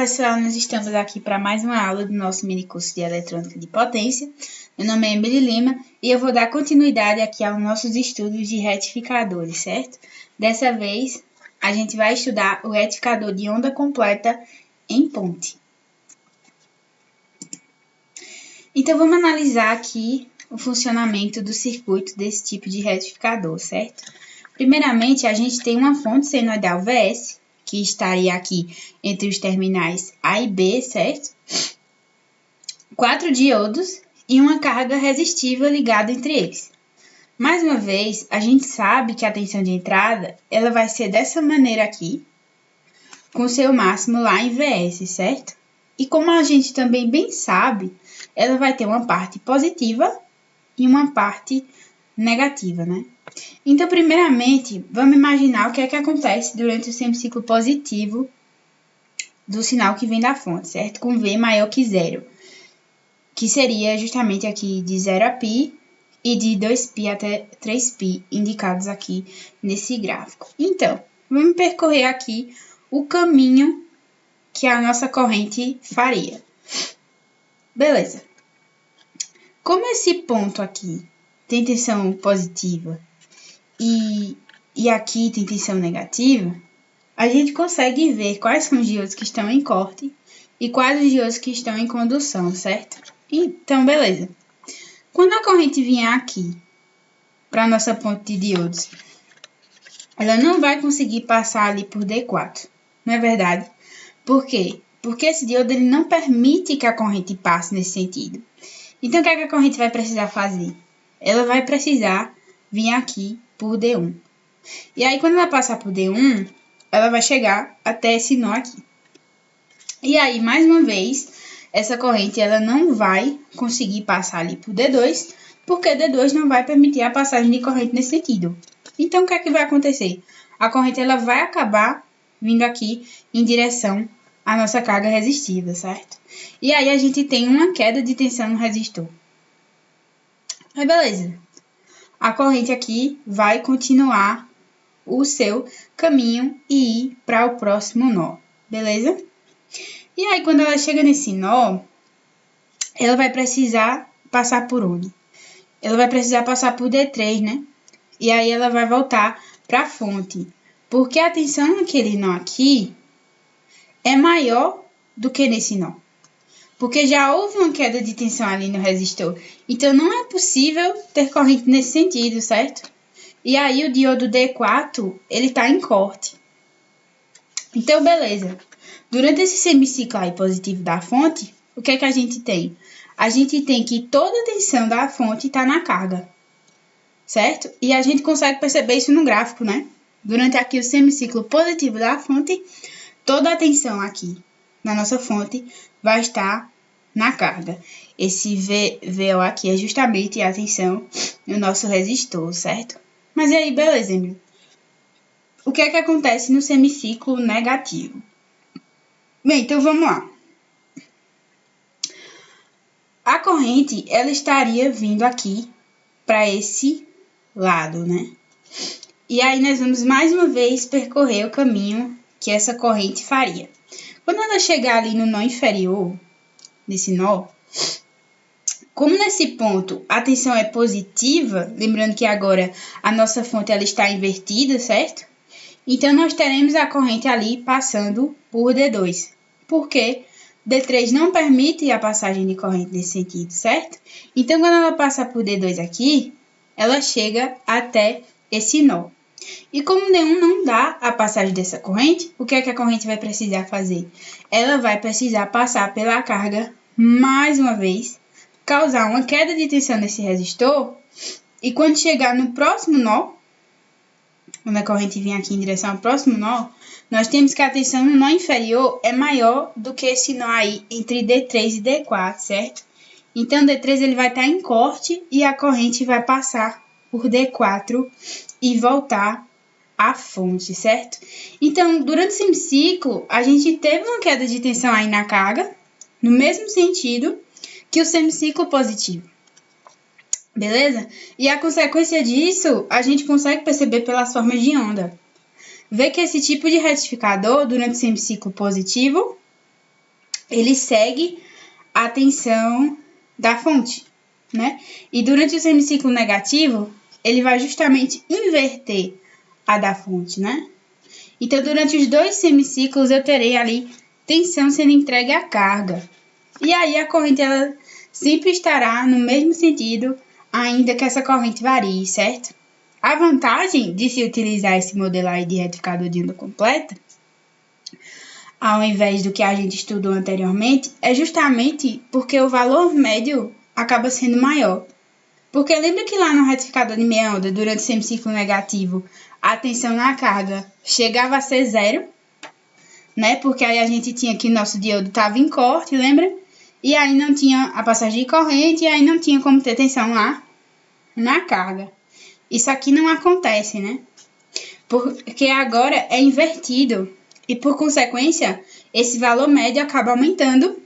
pessoal, nós estamos aqui para mais uma aula do nosso mini curso de eletrônica de potência. Meu nome é Emily Lima e eu vou dar continuidade aqui aos nossos estudos de retificadores, certo? Dessa vez, a gente vai estudar o retificador de onda completa em ponte. Então, vamos analisar aqui o funcionamento do circuito desse tipo de retificador, certo? Primeiramente, a gente tem uma fonte senoidal VS, que estaria aqui entre os terminais A e B, certo? 4 diodos e uma carga resistiva ligada entre eles. Mais uma vez, a gente sabe que a tensão de entrada ela vai ser dessa maneira aqui, com seu máximo lá em VS, certo? E como a gente também bem sabe, ela vai ter uma parte positiva e uma parte negativa, né? Então, primeiramente, vamos imaginar o que é que acontece durante o semiciclo positivo do sinal que vem da fonte, certo? Com V maior que zero, que seria justamente aqui de 0 a π e de 2π até 3π, indicados aqui nesse gráfico. Então, vamos percorrer aqui o caminho que a nossa corrente faria. Beleza. Como esse ponto aqui tem tensão positiva e aqui tem tensão negativa, a gente consegue ver quais são os diodos que estão em corte e quais os diodos que estão em condução, certo? Então, beleza. Quando a corrente vier aqui para a nossa ponte de diodos, ela não vai conseguir passar ali por D4, não é verdade? Por quê? Porque esse diodo ele não permite que a corrente passe nesse sentido. Então, o que é que a corrente vai precisar fazer? Ela vai precisar vir aqui por D1. E aí, quando ela passar por D1, ela vai chegar até esse nó aqui. E aí, mais uma vez, essa corrente ela não vai conseguir passar ali por D2, porque D2 não vai permitir a passagem de corrente nesse sentido. Então, o que é que vai acontecer? A corrente ela vai acabar vindo aqui em direção à nossa carga resistiva, certo? E aí, a gente tem uma queda de tensão no resistor. Aí, beleza. A corrente aqui vai continuar o seu caminho e ir para o próximo nó, beleza? E aí, quando ela chega nesse nó, ela vai precisar passar por onde? Ela vai precisar passar por D3, né? E aí, ela vai voltar para a fonte, porque a tensão naquele nó aqui é maior do que nesse nó. Porque já houve uma queda de tensão ali no resistor. Então, não é possível ter corrente nesse sentido, certo? E aí, o diodo D4, ele está em corte. Então, beleza. Durante esse semiciclo aí positivo da fonte, o que é que a gente tem? A gente tem que toda a tensão da fonte está na carga, certo? E a gente consegue perceber isso no gráfico, né? Durante aqui o semiciclo positivo da fonte, toda a tensão aqui na nossa fonte vai estar na carga. Esse VO aqui é justamente a tensão no nosso resistor, certo? Mas e aí, beleza, Emily? O que é que acontece no semiciclo negativo? Bem, então vamos lá. A corrente, ela estaria vindo aqui para esse lado, né? E aí nós vamos mais uma vez percorrer o caminho que essa corrente faria. Quando ela chegar ali no nó inferior, nesse nó, como nesse ponto a tensão é positiva, lembrando que agora a nossa fonte ela está invertida, certo? Então, nós teremos a corrente ali passando por D2, porque D3 não permite a passagem de corrente nesse sentido, certo? Então, quando ela passa por D2 aqui, ela chega até esse nó. E como D1 não dá a passagem dessa corrente, o que é que a corrente vai precisar fazer? Ela vai precisar passar pela carga mais uma vez, causar uma queda de tensão nesse resistor, e quando chegar no próximo nó, quando a corrente vir aqui em direção ao próximo nó, nós temos que a tensão no nó inferior é maior do que esse nó aí entre D3 e D4, certo? Então, D3 ele vai estar em corte e a corrente vai passar por D4 e voltar à fonte, certo? Então, durante esse semiciclo, a gente teve uma queda de tensão aí na carga, no mesmo sentido que o semiciclo positivo. Beleza? E a consequência disso, a gente consegue perceber pelas formas de onda. Vê que esse tipo de retificador, durante o semiciclo positivo, ele segue a tensão da fonte, né? E durante o semiciclo negativo, ele vai justamente inverter a da fonte, né? Então, durante os 2 semiciclos, eu terei ali tensão sendo entregue à carga. E aí, a corrente, ela sempre estará no mesmo sentido, ainda que essa corrente varie, certo? A vantagem de se utilizar esse modelo aí de retificador de onda completa, ao invés do que a gente estudou anteriormente, é justamente porque o valor médio acaba sendo maior. Porque lembra que lá no retificador de meia onda, durante o semiciclo negativo, a tensão na carga chegava a ser 0, né? Porque aí a gente tinha que nosso diodo estava em corte, lembra? E aí não tinha a passagem de corrente, e aí não tinha como ter tensão lá na carga. Isso aqui não acontece, né? Porque agora é invertido. E por consequência, esse valor médio acaba aumentando.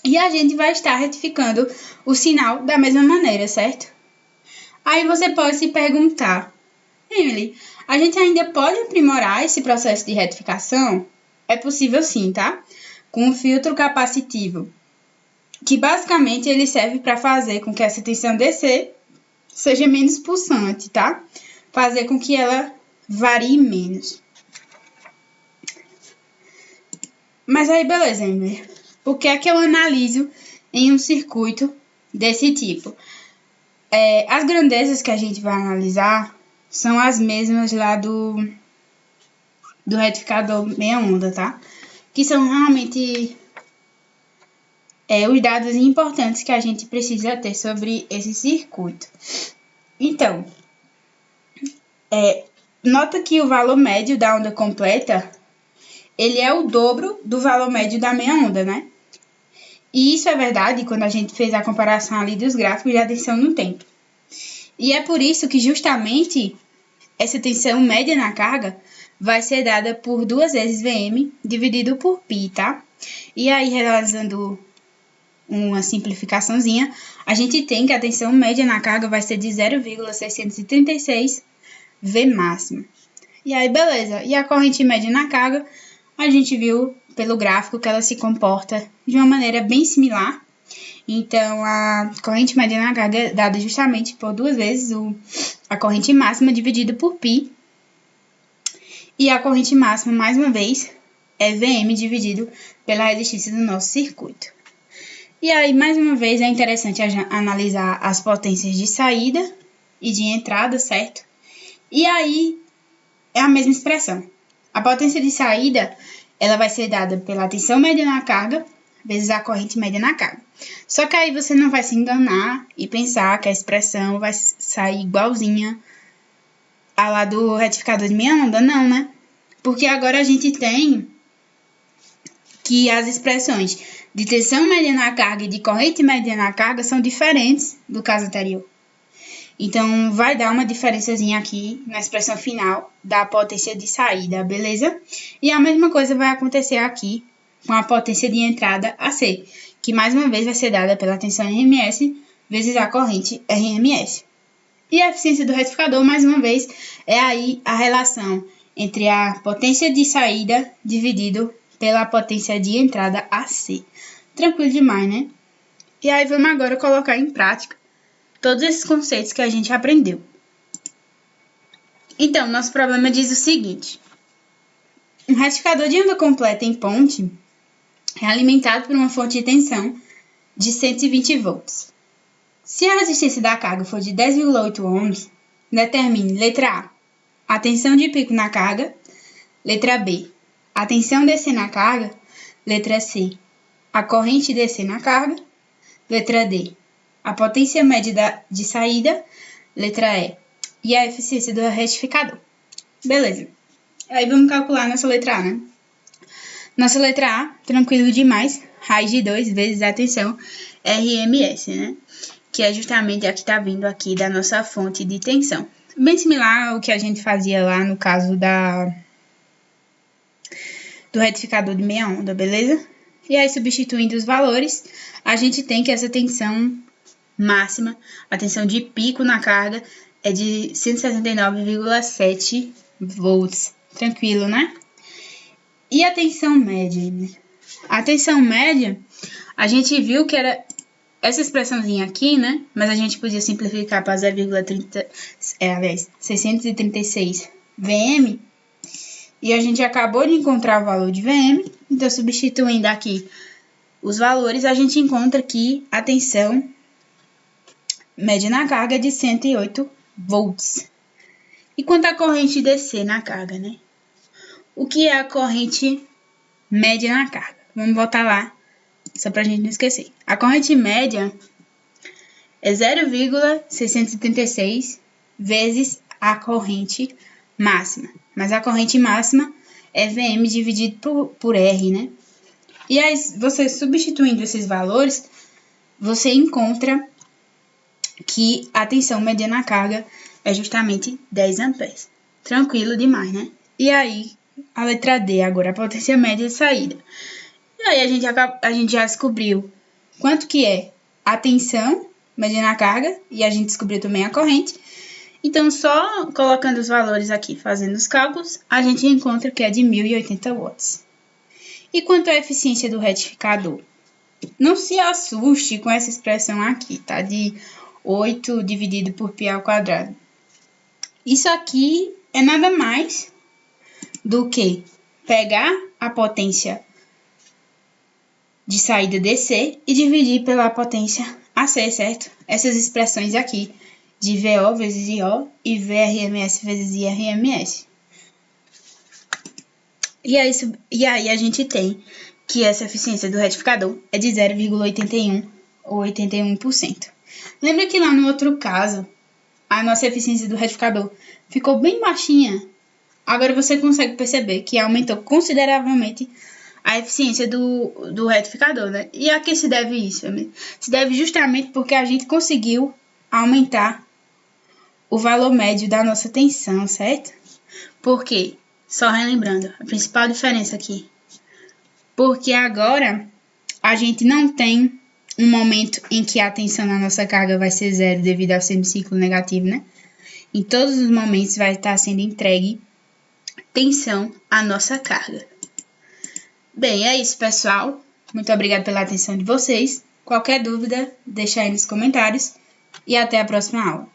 E a gente vai estar retificando o sinal da mesma maneira, certo? Aí você pode se perguntar, Emily, a gente ainda pode aprimorar esse processo de retificação? É possível sim, tá? Com um filtro capacitivo, que basicamente ele serve para fazer com que essa tensão DC seja menos pulsante, tá? Fazer com que ela varie menos. Mas aí, beleza, Emily. O que é que eu analiso em um circuito desse tipo? As grandezas que a gente vai analisar são as mesmas lá do retificador meia onda, tá? Que são realmente os dados importantes que a gente precisa ter sobre esse circuito. Então, nota que o valor médio da onda completa, ele é o dobro do valor médio da meia onda, né? E isso é verdade quando a gente fez a comparação ali dos gráficos de tensão no tempo. E é por isso que justamente essa tensão média na carga vai ser dada por 2 vezes Vm dividido por π, tá? E aí, realizando uma simplificaçãozinha, a gente tem que a tensão média na carga vai ser de 0,636 V máximo. E aí, beleza. E a corrente média na carga, a gente viu pelo gráfico que ela se comporta de uma maneira bem similar. Então, a corrente média na carga é dada justamente por 2 vezes a corrente máxima dividido por π. E a corrente máxima, mais uma vez, é Vm dividido pela resistência do nosso circuito. E aí, mais uma vez, é interessante analisar as potências de saída e de entrada, certo? E aí, é a mesma expressão. A potência de saída, ela vai ser dada pela tensão média na carga vezes a corrente média na carga. Só que aí você não vai se enganar e pensar que a expressão vai sair igualzinha a lá do retificador de meia onda, não, né? Porque agora a gente tem que as expressões de tensão média na carga e de corrente média na carga são diferentes do caso anterior. Então, vai dar uma diferençazinha aqui na expressão final da potência de saída, beleza? E a mesma coisa vai acontecer aqui com a potência de entrada AC, que mais uma vez vai ser dada pela tensão RMS vezes a corrente RMS. E a eficiência do retificador, mais uma vez, é aí a relação entre a potência de saída dividido pela potência de entrada AC. Tranquilo demais, né? E aí vamos agora colocar em prática todos esses conceitos que a gente aprendeu. Então, nosso problema diz o seguinte. Um retificador de onda completa em ponte é alimentado por uma fonte de tensão de 120 volts. Se a resistência da carga for de 10,8 ohms, determine, letra A, a tensão de pico na carga, letra B, a tensão DC na carga, letra C, a corrente DC na carga, letra D, a potência média de saída, letra E, e a eficiência do retificador. Beleza. Aí vamos calcular nossa letra A, né? Nossa letra A, tranquilo demais, raiz de 2 vezes a tensão RMS, né? Que é justamente a que está vindo aqui da nossa fonte de tensão. Bem similar ao que a gente fazia lá no caso do retificador de meia onda, beleza? E aí, substituindo os valores, a gente tem que essa tensão máxima, a tensão de pico na carga, é de 169,7 volts. Tranquilo, né? E a tensão média? A tensão média, a gente viu que era essa expressãozinha aqui, né? Mas a gente podia simplificar para 636 Vm. E a gente acabou de encontrar o valor de Vm. Então, substituindo aqui os valores, a gente encontra que a tensão média na carga é de 108 volts. E quanto à corrente DC na carga, né? O que é a corrente média na carga? Vamos voltar lá, só para a gente não esquecer. A corrente média é 0,636 vezes a corrente máxima. Mas a corrente máxima é Vm dividido por R, né? E aí, você substituindo esses valores, você encontra que a tensão média na carga é justamente 10 amperes. Tranquilo demais, né? E aí, a letra D, agora a potência média de saída. E aí, a gente já descobriu quanto que é a tensão média na carga, e a gente descobriu também a corrente. Então, só colocando os valores aqui, fazendo os cálculos, a gente encontra que é de 1080 watts. E quanto à eficiência do retificador? Não se assuste com essa expressão aqui, tá? De 8 dividido por π ao quadrado. Isso aqui é nada mais do que pegar a potência de saída DC e dividir pela potência AC, certo? Essas expressões aqui de VO vezes IO e VRMS vezes IRMS. E aí a gente tem que essa eficiência do retificador é de 0,81 ou 81%. Lembra que lá no outro caso, a nossa eficiência do retificador ficou bem baixinha? Agora você consegue perceber que aumentou consideravelmente a eficiência do retificador, né? E a que se deve isso? Se deve justamente porque a gente conseguiu aumentar o valor médio da nossa tensão, certo? Por quê? Só relembrando, a principal diferença aqui. Porque agora a gente não tem um momento em que a tensão na nossa carga vai ser zero devido ao semiciclo negativo, né? Em todos os momentos vai estar sendo entregue tensão à nossa carga. Bem, é isso, pessoal. Muito obrigada pela atenção de vocês. Qualquer dúvida, deixa aí nos comentários. E até a próxima aula.